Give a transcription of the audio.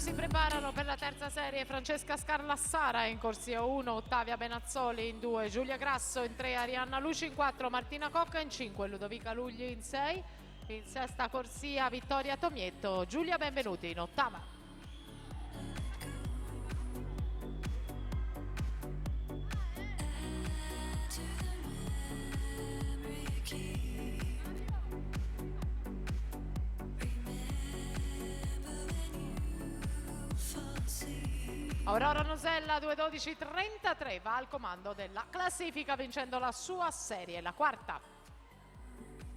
si preparano per la terza serie Francesca Scarlassara in corsia 1, Ottavia Benazzoli in 2, Giulia Grasso in 3, Arianna Luci in 4, Martina Cocca in 5, Ludovica Lugli in 6, in sesta corsia Vittoria Tomietto. Giulia, benvenuti in ottava. Aurora Nosella 2:12:33 va al comando della classifica vincendo la sua serie, la quarta.